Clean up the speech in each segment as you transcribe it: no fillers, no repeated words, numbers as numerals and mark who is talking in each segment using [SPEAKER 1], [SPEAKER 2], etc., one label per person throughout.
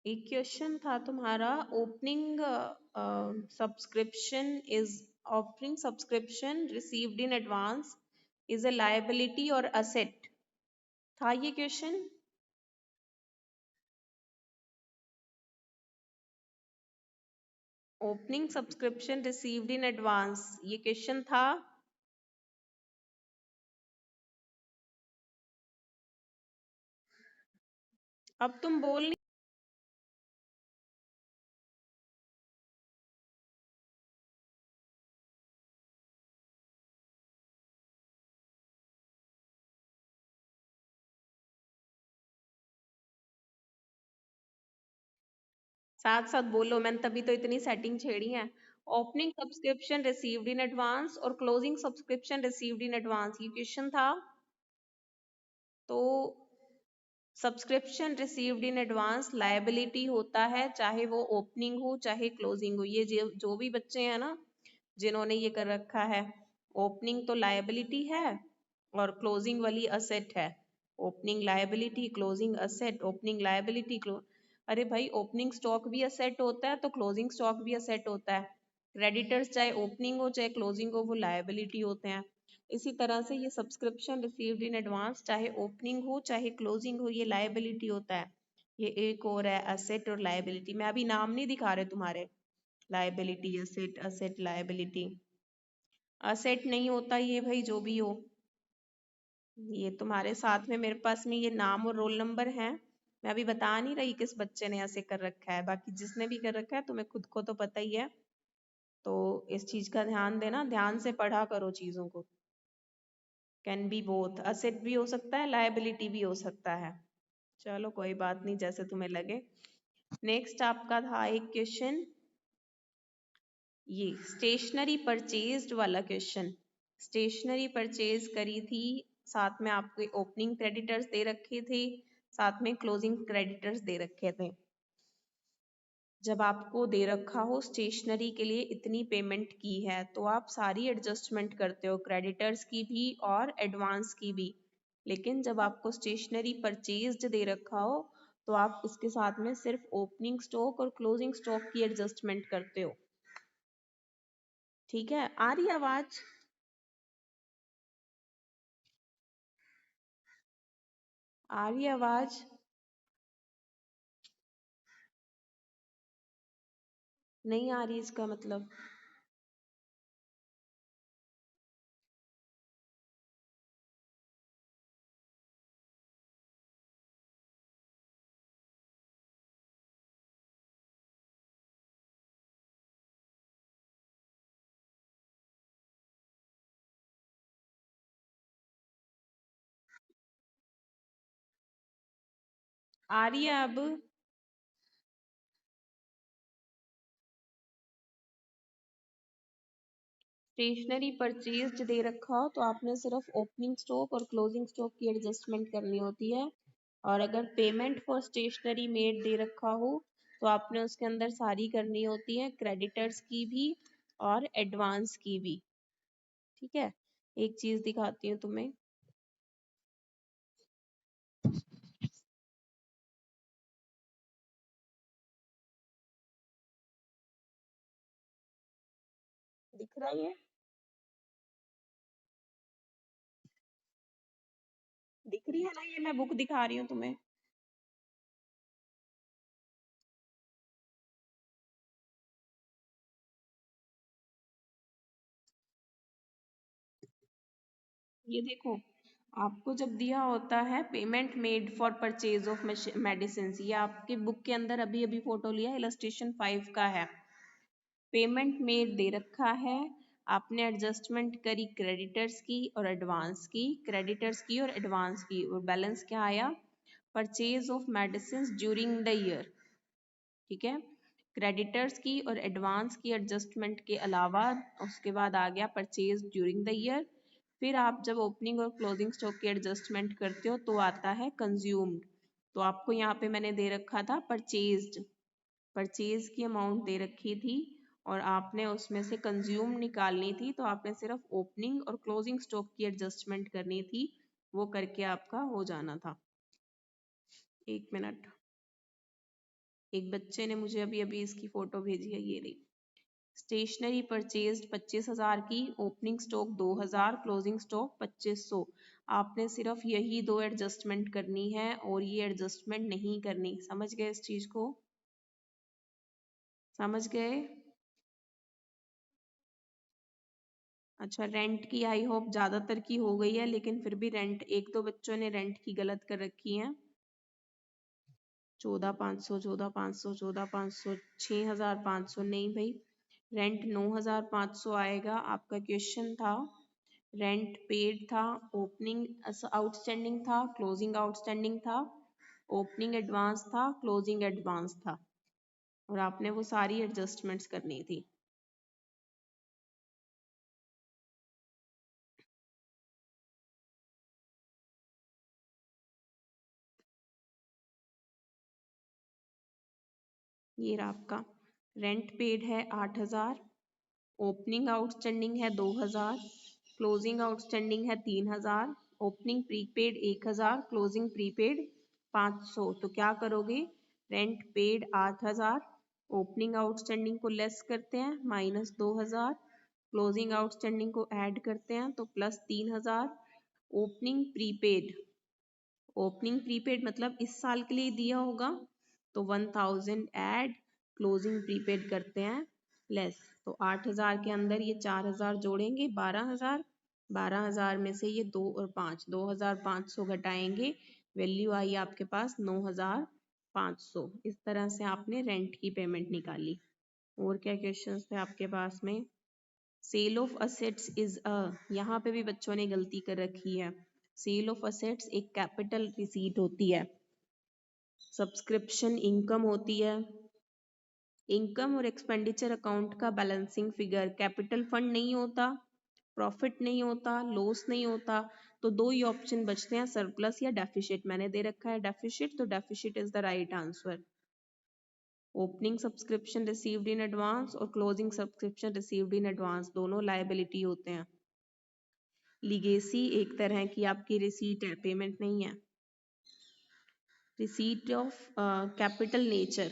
[SPEAKER 1] एक क्वेश्चन था तुम्हारा, opening subscription is offering subscription received in advance is a liability और असेट, था ये question? Opening subscription received in advance, ये क्वेश्चन था। अब तुम बोल नहीं, साथ साथ बोलो, मैंने तभी तो इतनी सेटिंग छेड़ी है। Opening subscription received in advance और closing subscription received in advance, ये क्वेश्चन था। तो subscription received in advance liability होता है, चाहे वो ओपनिंग हो चाहे क्लोजिंग हो। ये जो भी बच्चे हैं ना जिन्होंने ये कर रखा है, ओपनिंग तो लायबिलिटी है और क्लोजिंग वाली असेट है। Opening liability, closing asset, opening liability अरे भाई, ओपनिंग स्टॉक भी असेट होता है तो क्लोजिंग स्टॉक भी असेट होता है। क्रेडिटर्स चाहे ओपनिंग हो चाहे क्लोजिंग हो, वो लायबिलिटी होते हैं। इसी तरह से ये सब्सक्रिप्शन रिसीव्ड इन एडवांस चाहे ओपनिंग हो चाहे क्लोजिंग हो, ये लायबिलिटी होता है। ये एक और है असेट और लायबिलिटी। मैं अभी नाम नहीं दिखा रहे तुम्हारे, liability asset, asset liability. Asset नहीं होता ये भाई, जो भी हो। ये तुम्हारे साथ में मेरे पास में ये नाम और रोल नंबर है। मैं अभी बता नहीं रही किस बच्चे ने ऐसे कर रखा है, बाकी जिसने भी कर रखा है तुम्हें खुद को तो पता ही है। तो इस चीज का ध्यान देना, ध्यान से पढ़ा करो चीजों को। कैन बी बोथ, असेट भी हो सकता है लायबिलिटी भी हो सकता है। चलो कोई बात नहीं, जैसे तुम्हें लगे। नेक्स्ट आपका था एक क्वेश्चन, ये स्टेशनरी परचेज्ड वाला क्वेश्चन। स्टेशनरी परचेज करी थी, साथ में आपके ओपनिंग क्रेडिटर्स दे रखे थे, साथ में क्लोजिंग क्रेडिटर्स दे रखे थे। जब आपको दे रखा हो स्टेशनरी के लिए इतनी पेमेंट की है, तो आप सारी एडजस्टमेंट करते हो, क्रेडिटर्स की भी और एडवांस की भी। लेकिन जब आपको स्टेशनरी परचेज्ड दे रखा हो, तो आप इसके साथ में सिर्फ ओपनिंग स्टॉक और क्लोजिंग स्टॉक की एडजस्टमेंट करते हो। ठीक है, आ रही आवाज? आ रही आवाज? नहीं आ रही इसका मतलब? आ रही है अब? स्टेशनरी परचेज दे रखा हो तो आपने सिर्फ ओपनिंग स्टॉक और क्लोजिंग स्टॉक की एडजस्टमेंट करनी होती है। और अगर पेमेंट फॉर स्टेशनरी मेड दे रखा हो, तो आपने उसके अंदर सारी करनी होती है, क्रेडिटर्स की भी और एडवांस की भी। ठीक है, एक चीज दिखाती हूँ तुम्हें। दिख रहा है? दिख रही है ना, ये मैं बुक दिखा रही हूँ तुम्हें। ये देखो, आपको जब दिया होता है payment made for purchase of medicine, ये आपके बुक के अंदर अभी अभी फोटो लिया, इलस्ट्रेशन 5 का है। पेमेंट मेड दे रखा है, आपने एडजस्टमेंट करी क्रेडिटर्स की और एडवांस की, क्रेडिटर्स की और एडवांस की, और बैलेंस क्या आया? Purchase of medicine during the year. ठीक है, क्रेडिटर्स की और एडवांस की एडजस्टमेंट के अलावा उसके बाद आ गया परचेज ड्यूरिंग द ईयर। फिर आप जब ओपनिंग और क्लोजिंग स्टॉक की एडजस्टमेंट करते हो तो आता है कंज्यूम्ड। तो आपको यहाँ पे मैंने दे रखा था परचेज्ड, परचेज की अमाउंट दे रखी थी और आपने उसमें से कंज्यूम निकालनी थी, तो आपने सिर्फ ओपनिंग और क्लोजिंग स्टॉक की एडजस्टमेंट करनी थी, वो करके आपका हो जाना था। एक मिनट, एक बच्चे ने मुझे अभी अभी इसकी फोटो भेजी है, ये रही। स्टेशनरी परचेज्ड 25,000 की, ओपनिंग स्टॉक 2,000, क्लोजिंग स्टॉक 2500। आपने सिर्फ यही दो एडजस्टमेंट करनी है और ये एडजस्टमेंट नहीं करनी। समझ गए इस चीज को? समझ गए? अच्छा, रेंट की आई होप ज्यादातर की हो गई है, लेकिन फिर भी रेंट एक दो बच्चों ने रेंट की गलत कर रखी है। 14,500, 14,500, 14,500, 6,500 नहीं भाई, रेंट 9,500 आएगा। आपका क्वेश्चन था रेंट पेड था, ओपनिंग आउटस्टैंडिंग था, क्लोजिंग आउटस्टैंडिंग था, ओपनिंग एडवांस था, क्लोजिंग एडवांस था, और आपने वो सारी एडजस्टमेंट्स करनी थी। ये रहा आपका, रेंट पेड है 8,000, ओपनिंग आउटस्टैंडिंग है 2,000, क्लोजिंग आउटस्टैंडिंग है 3,000, ओपनिंग प्रीपेड 1,000, क्लोजिंग प्रीपेड 500। तो क्या करोगे, रेंट पेड 8,000, ओपनिंग आउटस्टैंडिंग को लेस करते हैं -2,000, क्लोजिंग आउटस्टैंडिंग को ऐड करते हैं तो +3,000, ओपनिंग प्रीपेड, ओपनिंग प्रीपेड मतलब इस साल के लिए दिया होगा तो 1,000 ऐड, क्लोजिंग प्रीपेड करते हैं लेस। तो 8,000 के अंदर ये 4,000 जोड़ेंगे 12,000, 12,000 में से ये 2 और 5, 2,500 घटाएंगे, वैल्यू आई आपके पास 9,500। इस तरह से आपने रेंट की पेमेंट निकाली। और क्या क्वेश्चंस थे आपके पास में? Sale of assets is a, यहाँ पे भी बच्चों ने गलती कर रखी है। सेल ऑफ असेट्स एक कैपिटल रिसीट होती है, सब्सक्रिप्शन इनकम होती है। इनकम और एक्सपेंडिचर अकाउंट का बैलेंसिंग फिगर, कैपिटल फंड नहीं होता, प्रॉफिट नहीं होता, लॉस नहीं होता, तो दो ही ऑप्शन बचते हैं, सरप्लस या डेफिसिट। मैंने दे रखा है डेफिसिट, तो deficit is the right answer. Opening subscription received in advance और closing subscription received in advance दोनों लायबिलिटी होते हैं। लीगेसी एक तरह की आपकी रिसीट है, पेमेंट नहीं है। Receipt of capital nature,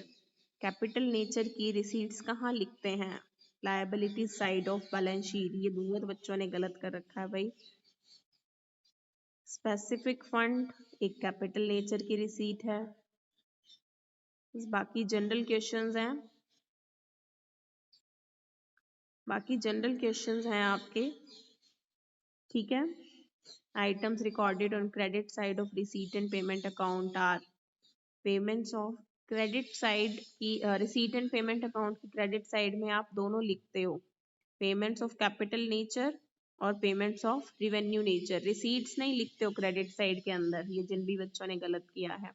[SPEAKER 1] capital nature की रिसीट्स कहाँ लिखते हैं? Liability side of balance sheet. ये बहुत बच्चों ने गलत कर रखा है भाई। स्पेसिफिक फंड एक कैपिटल नेचर की रिसीट है। बाकी जनरल क्वेश्चंस हैं, बाकी जनरल क्वेश्चंस हैं आपके, ठीक है। Items recorded on credit side of receipt and payment account are payments of, credit side की receipt and payment account की credit side में आप दोनों लिखते हो, payments of capital nature और payments of revenue nature। receipts नहीं लिखते हो credit side के अंदर, ये जिन भी बच्चों ने गलत किया है।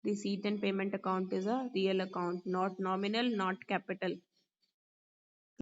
[SPEAKER 1] receipt and payment account is a real account, not nominal, not capital।